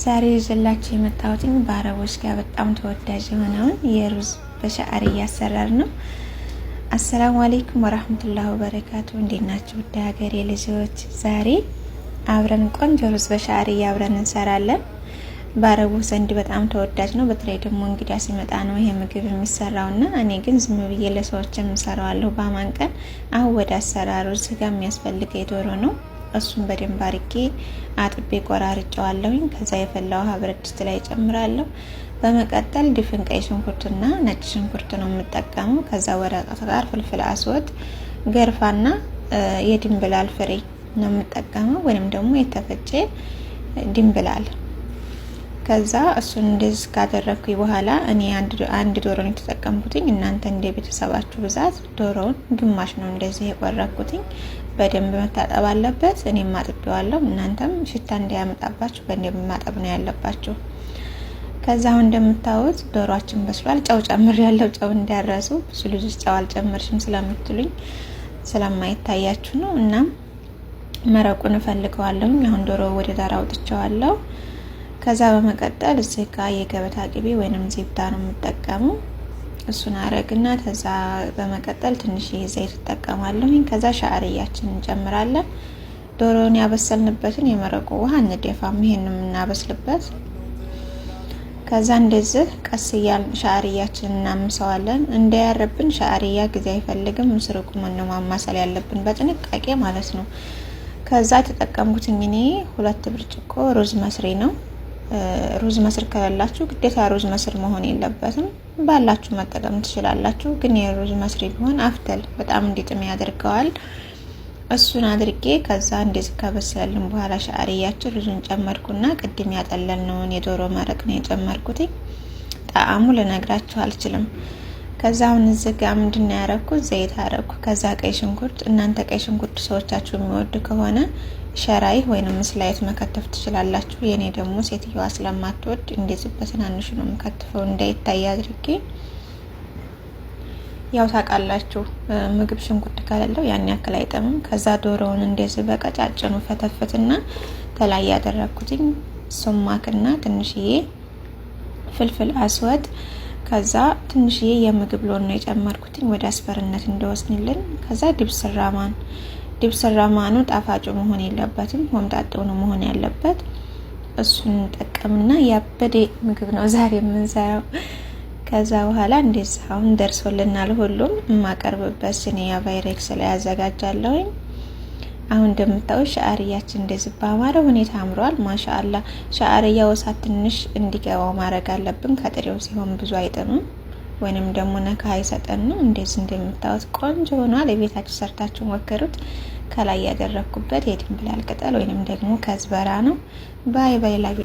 ዛሬ ይዤላችሁ የመጣሁት በአረቦች ጋር በጣም ተወዳጅ የሆነውን የሩዝ በሻዕርያ አሰራር ነው። አሰላሙ አለይኩም ወራህመቱላሂ ወበረካቱ። እንዴት ናችሁ ውድ ሀገሬ ልጆች? ዛሬ አብረን ቆንጆ ሩዝ በሻዕርያ አብረን እንሰራለን። በአረቡ ዘንድ በጣም ተወዳጅ ነው። በተለይ ደግሞ እንግዳ ሲመጣ ነው ይሄ ምግብ የሚሰራውና እኔ ግን ዝም ብዬ ለሰዎች የምሰራዋለሁ በአማን ቀን። አሁን ወደ አሰራሩ ስጋ የሚያስፈልገው የዶሮ ነው። እሱን በደንብ አርጌ አጥቤ ቆራርጬዋለሁኝ። ከዛ የፈላ ውሃ ብረት ድስት ላይ ጨምራለሁ። በመቀጠል ድፍን ቀይ ሽንኩርትና ነጭ ሽንኩርት ነው የምጠቀመው። ከዛ ወረቀት ጋር ፍልፍል አስወጥ፣ ገርፋና የድንብላል ፍሬ ነው የምጠቀመው፣ ወይንም ደግሞ የተፈጨ ድንብላል። ከዛ እሱን እንደዚህ ካደረኩኝ በኋላ እኔ አንድ ዶሮ ነው የተጠቀምኩትኝ። እናንተ እንደ ቤተሰባችሁ ብዛት ዶሮውን ግማሽ ነው እንደዚህ የቆረኩትኝ። በደንብ መታጠብ አለበት። እኔም አጥቤዋለሁ። እናንተም ሽታ እንዳያመጣባችሁ በደንብ ማጠብ ነው ያለባችሁ። ከዛ አሁን እንደምታዩት ዶሮአችን በስሏል። ጨው ጨምሬያለሁ። ጨው እንዳያረሱ ብዙ ልጆች ጨው አልጨመርሽም ስለምትሉኝ ስለማይታያችሁ ነው። እና መረቁን እፈልገዋለሁ። አሁን ዶሮ ወደ ዳር አውጥቼዋለሁ። ከዛ በመቀጠል እዚህ ጋር የገበታ ቅቤ ወይንም ዚብዳ ነው የምጠቀመው። እሱን አረግና ከዛ በመቀጠል ትንሽ ዘይት እጠቀማለሁ። ከዛ ሻዕርያችንን እንጨምራለን። ዶሮውን ያበሰልንበትን የመረቁ ውሃ እንደፋም ይሄን የምናበስልበት። ከዛ እንደዚህ ቀስ እያልን ሻዕርያችንን እናምሰዋለን። እንዳያረብን ሻዕርያ ጊዜ አይፈልግም። ምስርቁ ነው ማማሰል ያለብን በጥንቃቄ ማለት ነው። ከዛ ተጠቀምኩትኝ እኔ 2 ብርጭቆ ሩዝ መስሪ ነው። ሩዝ መስር ከሌላችሁ ግዴታ ሩዝ መስር መሆን የለበትም። ባላችሁ መጠቀም ትችላላችሁ። ግን የሩዝ መስሪ ቢሆን አፍተል በጣም እንዲጥም ያደርገዋል። እሱን አድርጌ ከዛ እንደዚህ ከበሰልን በኋላ ሻዕርያችን ሩዙን ጨመርኩና ቅድም ያጠለልነውን የዶሮ መረቅ ነው የጨመርኩት። ጣዕሙ ልነግራችሁ አልችልም። ከዛ አሁን እዚህ ጋር ምንድነው ያረኩት? ዘይት አረኩ። ከዛ ቀይ ሽንኩርት፣ እናንተ ቀይ ሽንኩርት ሰዎቻችሁ የሚወዱ ከሆነ ሸራይ ወይንም ስላይት መከተፍ ትችላላችሁ። የኔ ደግሞ ሴትዮዋ ስለማትወድ እንደዚህ በትናንሹ ነው የምከትፈው እንዳይታይ አድርጌ። ያው ታውቃላችሁ ምግብ ሽንኩርት ከሌለው ያን ያክል አይጠምም። ከዛ ዶሮውን እንደዚህ በቀጫጭኑ ፈተፍትና ተላይ ያደረኩትኝ ሱማክና ትንሽዬ ፍልፍል አስወጥ፣ ከዛ ትንሽዬ የምግብ ሎን ነው የጨመርኩትኝ ወደ አስፈርነት እንደወስንልን። ከዛ ድብስ ራማኑ ጣፋጩ መሆን የለበትም፣ ሆምጣጤው ነው መሆን ያለበት። እሱን እንጠቀምና ያበደ ምግብ ነው ዛሬ የምንሰራው። ከዛ በኋላ እንደዚህ አሁን ደርሶልናል። ሁሉም የማቀርብበት ሲኒያ ቫይሬክስ ላይ ያዘጋጃለሁ። አሁን እንደምታዩት ሻዕርያችን እንደዚህ በአማረ ሁኔታ አምሯል። ማሻአላ። ሻዕርያው እሳት ትንሽ እንዲገባው ማድረግ አለብን። ከጥሬው ሲሆን ብዙ አይጥምም ወይንም ደግሞ ነካ አይሰጠንም። እንደዚህ እንደምታዩት ቆንጆ ሆኗል። የቤታችሁ ሰርታችሁ ሞክሩት። ከላይ ያደረኩበት የድንብላል ቅጠል ወይንም ደግሞ ከዝበራ ነው። ባይ ባይ።